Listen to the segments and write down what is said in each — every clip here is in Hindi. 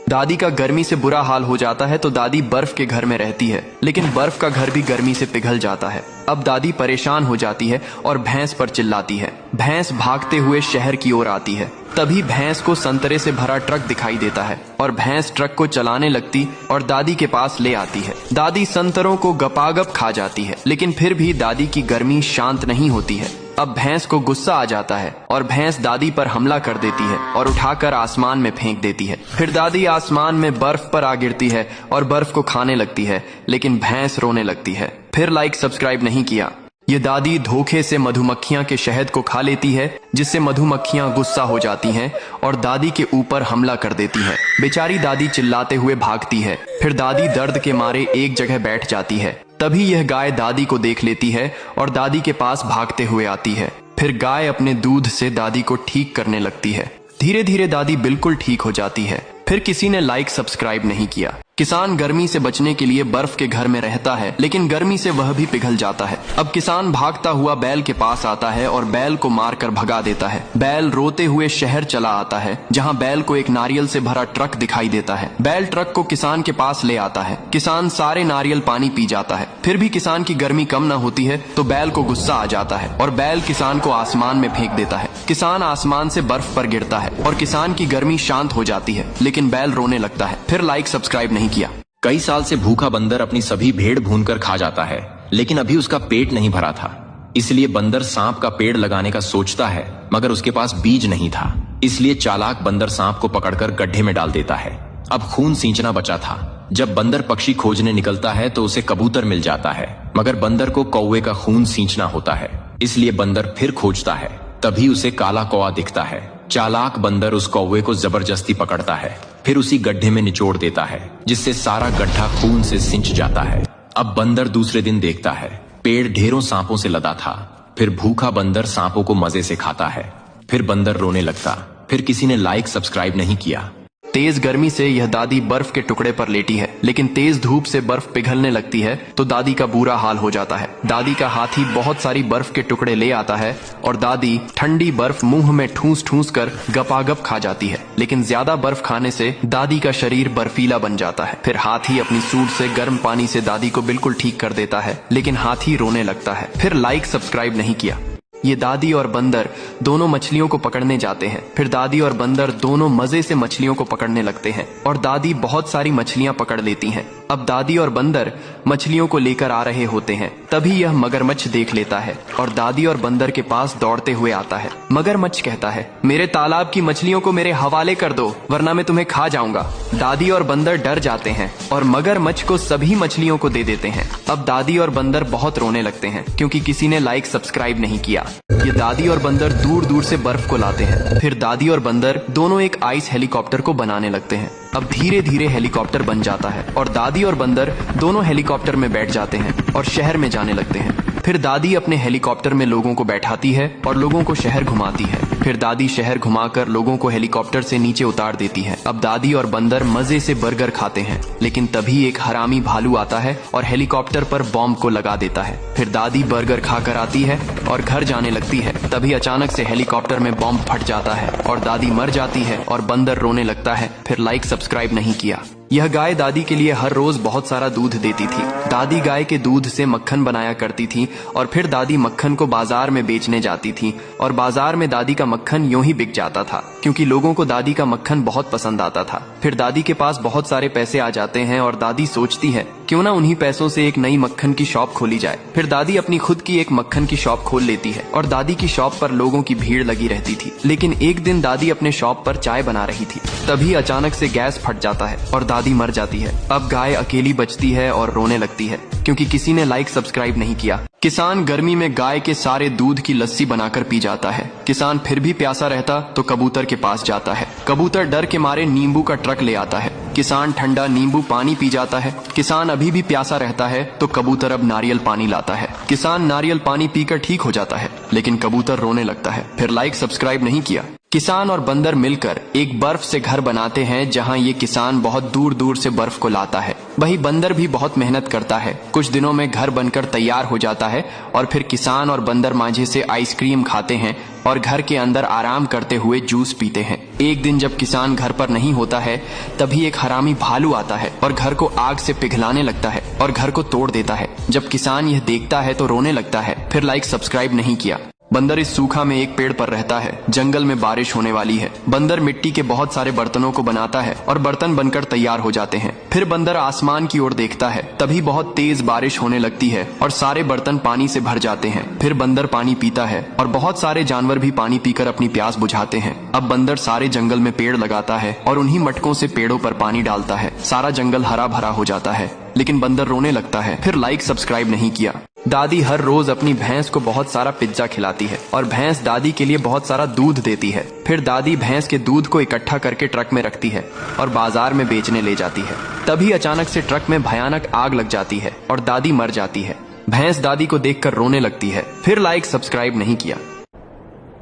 दादी का गर्मी से बुरा हाल हो जाता है तो दादी बर्फ के घर में रहती है, लेकिन बर्फ का घर भी गर्मी से पिघल जाता है। अब दादी परेशान हो जाती है और भैंस पर चिल्लाती है। भैंस भागते हुए शहर की ओर आती है। तभी भैंस को संतरे से भरा ट्रक दिखाई देता है और भैंस ट्रक को चलाने लगती और दादी के पास ले आती है। दादी संतरों को गपागप खा जाती है, लेकिन फिर भी दादी की गर्मी शांत नहीं होती है। अब भैंस को गुस्सा आ जाता है और भैंस दादी पर हमला कर देती है और उठाकर आसमान में फेंक देती है। फिर दादी आसमान में बर्फ पर आ गिरती है और बर्फ को खाने लगती है, लेकिन भैंस रोने लगती है। फिर लाइक सब्सक्राइब नहीं किया। ये दादी धोखे से मधुमक्खियां के शहद को खा लेती है, जिससे मधुमक्खियां गुस्सा हो जाती हैं और दादी के ऊपर हमला कर देती हैं। बेचारी दादी चिल्लाते हुए भागती है। फिर दादी दर्द के मारे एक जगह बैठ जाती है। तभी यह गाय दादी को देख लेती है और दादी के पास भागते हुए आती है। फिर गाय अपने दूध से दादी को ठीक करने लगती है। धीरे धीरे दादी बिल्कुल ठीक हो जाती है। फिर किसी ने लाइक सब्सक्राइब नहीं किया। किसान गर्मी से बचने के लिए बर्फ के घर में रहता है, लेकिन गर्मी से वह भी पिघल जाता है। अब किसान भागता हुआ बैल के पास आता है और बैल को मारकर भगा देता है। बैल रोते हुए शहर चला आता है, जहां बैल को एक नारियल से भरा ट्रक दिखाई देता है। बैल ट्रक को किसान के पास ले आता है। किसान सारे नारियल पानी पी जाता है। फिर भी किसान की गर्मी कम न होती है तो बैल को गुस्सा आ जाता है और बैल किसान को आसमान में फेंक देता है। किसान आसमान से बर्फ पर गिरता है और किसान की गर्मी शांत हो जाती है, लेकिन बैल रोने लगता है। फिर लाइक सब्सक्राइब नहीं किया। कई साल से भूखा बंदर अपनी सभी भेड़ भूनकर खा जाता है, लेकिन अभी उसका पेट नहीं भरा था। इसलिए बंदर सांप का पेड़ लगाने का सोचता है, मगर उसके पास बीज नहीं था। इसलिए चालाक बंदर सांप को पकड़कर गड्ढे में डाल देता है। अब खून सींचना बचा था। जब बंदर पक्षी खोजने निकलता है तो उसे कबूतर मिल जाता है, मगर बंदर को कौवे का खून सींचना होता है। इसलिए बंदर फिर खोजता है। तभी उसे काला कौवा दिखता है। चालाक बंदर उस कौवे को जबरदस्ती पकड़ता है, फिर उसी गड्ढे में निचोड़ देता है, जिससे सारा गड्ढा खून से सिंच जाता है। अब बंदर दूसरे दिन देखता है, पेड़ ढेरों सांपों से लदा था। फिर भूखा बंदर सांपों को मजे से खाता है। फिर बंदर रोने लगता। फिर किसी ने लाइक सब्सक्राइब नहीं किया। तेज गर्मी से यह दादी बर्फ के टुकड़े पर लेटी है, लेकिन तेज धूप से बर्फ पिघलने लगती है तो दादी का बुरा हाल हो जाता है। दादी का हाथी बहुत सारी बर्फ के टुकड़े ले आता है और दादी ठंडी बर्फ मुंह में ठूस ठूस कर गपागप खा जाती है, लेकिन ज्यादा बर्फ खाने से दादी का शरीर बर्फीला बन जाता है। फिर हाथी अपनी सूंड से गर्म पानी से दादी को बिल्कुल ठीक कर देता है, लेकिन हाथी रोने लगता है। फिर लाइक सब्सक्राइब नहीं किया। ये दादी और बंदर दोनों मछलियों को पकड़ने जाते हैं। फिर दादी और बंदर दोनों मजे से मछलियों को पकड़ने लगते हैं और दादी बहुत सारी मछलियां पकड़ लेती हैं। अब दादी और बंदर मछलियों को लेकर आ रहे होते हैं। तभी यह मगरमच्छ देख लेता है और दादी और बंदर के पास दौड़ते हुए आता है। मगरमच्छ कहता है, मेरे तालाब की मछलियों को मेरे हवाले कर दो, वरना मैं तुम्हें खा जाऊंगा। दादी और बंदर डर जाते हैं और मगरमच्छ को सभी मछलियों को दे देते हैं। अब दादी और बंदर बहुत रोने लगते हैं, क्योंकि किसी ने लाइक सब्सक्राइब नहीं किया। ये दादी और बंदर दूर दूर से बर्फ को लाते हैं। फिर दादी और बंदर दोनों एक आइस हेलीकॉप्टर को बनाने लगते हैं। अब धीरे धीरे हेलीकॉप्टर बन जाता है और दादी और बंदर दोनों हेलीकॉप्टर में बैठ जाते हैं और शहर में जाने लगते हैं। फिर दादी अपने हेलीकॉप्टर में लोगों को बैठाती है और लोगों को शहर घुमाती है। फिर दादी शहर घुमाकर लोगों को हेलीकॉप्टर से नीचे उतार देती है। अब दादी और बंदर मजे से बर्गर खाते हैं, लेकिन तभी एक हरामी भालू आता है और हेलीकॉप्टर पर बॉम्ब को लगा देता है। फिर दादी बर्गर खाकर आती है और घर जाने लगती है। तभी अचानक से हेलीकॉप्टर में बॉम्ब फट जाता है और दादी मर जाती है और बंदर रोने लगता है। फिर लाइक सब्सक्राइब नहीं किया। यह गाय दादी के लिए हर रोज बहुत सारा दूध देती थी। दादी गाय के दूध से मक्खन बनाया करती थी और फिर दादी मक्खन को बाजार में बेचने जाती थी और बाजार में दादी का मक्खन यूं ही बिक जाता था, क्योंकि लोगों को दादी का मक्खन बहुत पसंद आता था। फिर दादी के पास बहुत सारे पैसे आ जाते हैं और दादी सोचती है, क्यों ना उन्हीं पैसों से एक नई मक्खन की शॉप खोली जाए। फिर दादी अपनी खुद की एक मक्खन की शॉप खोल लेती है और दादी की शॉप पर लोगों की भीड़ लगी रहती थी। लेकिन एक दिन दादी अपने शॉप पर चाय बना रही थी। तभी अचानक से गैस फट जाता है और दादी मर जाती है। अब गाय अकेली बचती है और रोने लगती है, क्योंकि किसी ने लाइक सब्सक्राइब नहीं किया। किसान गर्मी में गाय के सारे दूध की लस्सी बनाकर पी जाता है। किसान फिर भी प्यासा रहता तो कबूतर के पास जाता है। कबूतर डर के मारे नींबू का ट्रक ले आता है। किसान ठंडा नींबू पानी पी जाता है। किसान अभी भी प्यासा रहता है तो कबूतर अब नारियल पानी लाता है। किसान नारियल पानी पीकर ठीक हो जाता है, लेकिन कबूतर रोने लगता है। फिर लाइक सब्सक्राइब नहीं किया। किसान और बंदर मिलकर एक बर्फ से घर बनाते हैं, जहां ये किसान बहुत दूर दूर से बर्फ को लाता है। वही बंदर भी बहुत मेहनत करता है। कुछ दिनों में घर बनकर तैयार हो जाता है और फिर किसान और बंदर मांझे से आइसक्रीम खाते हैं और घर के अंदर आराम करते हुए जूस पीते हैं। एक दिन जब किसान घर पर नहीं होता है तभी एक हरामी भालू आता है और घर को आग से पिघलाने लगता है और घर को तोड़ देता है। जब किसान यह देखता है तो रोने लगता है। फिर लाइक सब्सक्राइब नहीं किया। बंदर इस सूखा में एक पेड़ पर रहता है। जंगल में बारिश होने वाली है। बंदर मिट्टी के बहुत सारे बर्तनों को बनाता है और बर्तन बनकर तैयार हो जाते हैं। फिर बंदर आसमान की ओर देखता है, तभी बहुत तेज बारिश होने लगती है और सारे बर्तन पानी से भर जाते हैं। फिर बंदर पानी पीता है और बहुत सारे जानवर भी पानी पीकर अपनी प्यास बुझाते हैं। अब बंदर सारे जंगल में पेड़ लगाता है और उन्हीं मटकों से पेड़ों पर पानी डालता है। सारा जंगल हरा भरा हो जाता है, लेकिन बंदर रोने लगता है। फिर लाइक सब्सक्राइब नहीं किया। दादी हर रोज अपनी भैंस को बहुत सारा पिज्जा खिलाती है और भैंस दादी के लिए बहुत सारा दूध देती है। फिर दादी भैंस के दूध को इकट्ठा करके ट्रक में रखती है और बाजार में बेचने ले जाती है। तभी अचानक से ट्रक में भयानक आग लग जाती है और दादी मर जाती है। भैंस दादी को देखकर रोने लगती है। फिर लाइक सब्सक्राइब नहीं किया।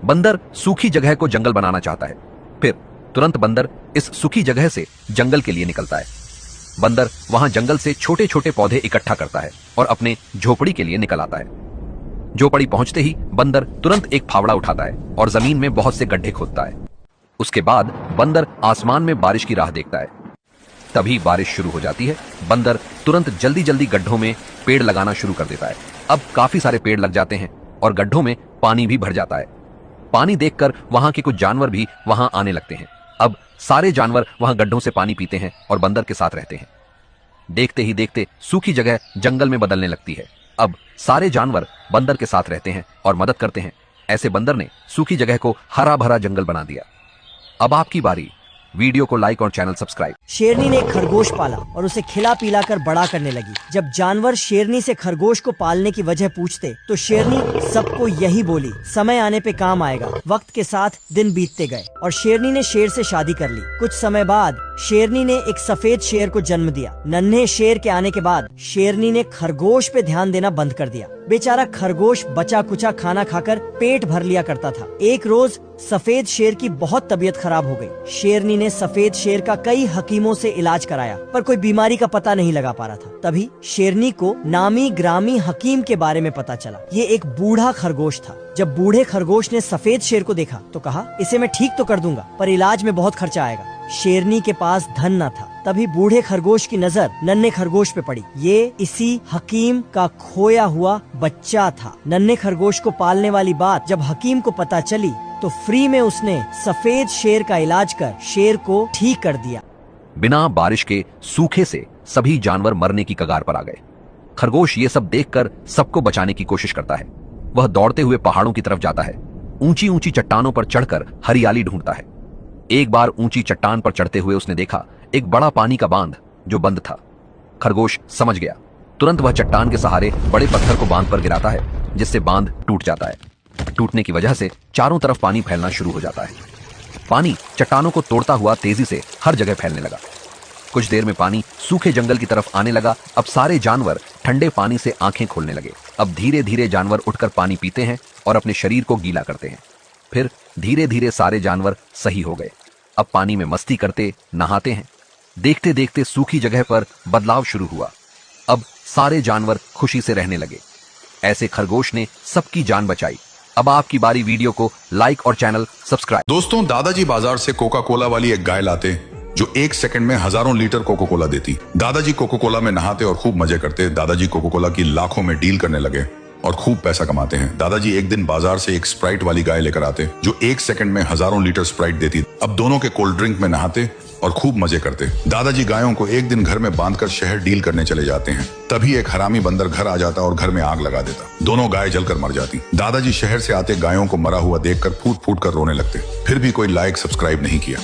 बंदर सूखी जगह को जंगल बनाना चाहता है। फिर तुरंत बंदर इस सूखी जगह से जंगल के लिए निकलता है। बंदर वहां जंगल से छोटे छोटे पौधे इकट्ठा करता है और अपने झोपड़ी के लिए निकल आता है। झोपड़ी पहुंचते ही बंदर तुरंत एक फावड़ा उठाता है और जमीन में बहुत से गड्ढे खोदता है। उसके बाद बंदर आसमान में बारिश की राह देखता है। तभी बारिश शुरू हो जाती है। बंदर तुरंत जल्दी जल्दी गड्ढों में पेड़ लगाना शुरू कर देता है। अब काफी सारे पेड़ लग जाते हैं और गड्ढों में पानी भी भर जाता है। पानी देखकर वहां के कुछ जानवर भी वहां आने लगते हैं। अब सारे जानवर वहां गड्ढों से पानी पीते हैं और बंदर के साथ रहते हैं। देखते ही देखते सूखी जगह जंगल में बदलने लगती है। अब सारे जानवर बंदर के साथ रहते हैं और मदद करते हैं। ऐसे बंदर ने सूखी जगह को हरा भरा जंगल बना दिया। अब आपकी बारी। वीडियो को लाइक और चैनल सब्सक्राइब। शेरनी ने एक खरगोश पाला और उसे खिला पिला कर बड़ा करने लगी। जब जानवर शेरनी से खरगोश को पालने की वजह पूछते तो शेरनी सबको यही बोली, समय आने पे काम आएगा। वक्त के साथ दिन बीतते गए और शेरनी ने शेर से शादी कर ली। कुछ समय बाद शेरनी ने एक सफेद शेर को जन्म दिया। नन्हे शेर के आने के बाद शेरनी ने खरगोश पे ध्यान देना बंद कर दिया। बेचारा खरगोश बचा कुचा खाना खाकर पेट भर लिया करता था। एक रोज सफेद शेर की बहुत तबीयत खराब हो गई। शेरनी ने सफेद शेर का कई हकीमों से इलाज कराया पर कोई बीमारी का पता नहीं लगा पा रहा था। तभी शेरनी को नामी ग्रामी हकीम के बारे में पता चला। ये एक बूढ़ा खरगोश था। जब बूढ़े खरगोश ने सफेद शेर को देखा तो कहा, इसे मैं ठीक तो कर दूंगा पर इलाज में बहुत खर्चा आएगा। शेरनी के पास धन न था। तभी बूढ़े खरगोश की नजर नन्हे खरगोश पे पड़ी। ये इसी हकीम का खोया हुआ बच्चा था। नन्हे खरगोश को पालने वाली बात जब हकीम को पता चली तो फ्री में उसने सफेद शेर का इलाज कर शेर को ठीक कर दिया। बिना बारिश के सूखे से सभी जानवर मरने की कगार पर आ गए। खरगोश ये सब देखकर सबको बचाने की कोशिश करता है। वह दौड़ते हुए पहाड़ों की तरफ जाता है। ऊंची ऊंची चट्टानों पर चढ़कर हरियाली ढूंढता है। एक बार ऊंची चट्टान पर चढ़ते हुए उसने देखा एक बड़ा पानी का बांध जो बंद था। खरगोश समझ गया। तुरंत वह चट्टान के सहारे बड़े पत्थर को बांध पर गिराता है जिससे बांध टूट जाता है। टूटने की वजह से चारों तरफ पानी फैलना शुरू हो जाता है। पानी चट्टानों को तोड़ता हुआ तेजी से हर जगह फैलने लगा। कुछ देर में पानी सूखे जंगल की तरफ आने लगा। अब सारे जानवर ठंडे पानी से आंखें खोलने लगे। अब धीरे धीरे जानवर उठकर पानी पीते हैं और अपने शरीर को गीला करते हैं। फिर धीरे धीरे सारे जानवर सही हो गए। अब पानी में मस्ती करते नहाते हैं। देखते देखते सूखी जगह पर बदलाव शुरू हुआ। अब सारे जानवर खुशी से रहने लगे। ऐसे खरगोश ने सबकी जान बचाई। अब आपकी बारी। वीडियो को लाइक और चैनल सब्सक्राइब। दोस्तों, दादाजी बाजार से कोका कोला वाली एक गाय लाते जो 1 सेकंड में हजारों लीटर कोका कोला देती। दादाजी कोका कोला में नहाते और खूब मजे करते। दादाजी कोका कोला की लाखों में डील करने लगे और खूब पैसा कमाते हैं। दादाजी एक दिन बाजार से एक स्प्राइट वाली गाय लेकर आते जो 1 सेकंड में हजारों लीटर स्प्राइट देती। अब दोनों के कोल्ड ड्रिंक में नहाते और खूब मजे करते। दादाजी गायों को एक दिन घर में बांधकर शहर डील करने चले जाते हैं। तभी एक हरामी बंदर घर आ जाता और घर में आग लगा देता। दोनों गाय जलकर मर जाती। दादाजी शहर से आते गायों को मरा हुआ देखकर फूट फूट कर रोने लगते। फिर भी कोई लाइक सब्सक्राइब नहीं किया।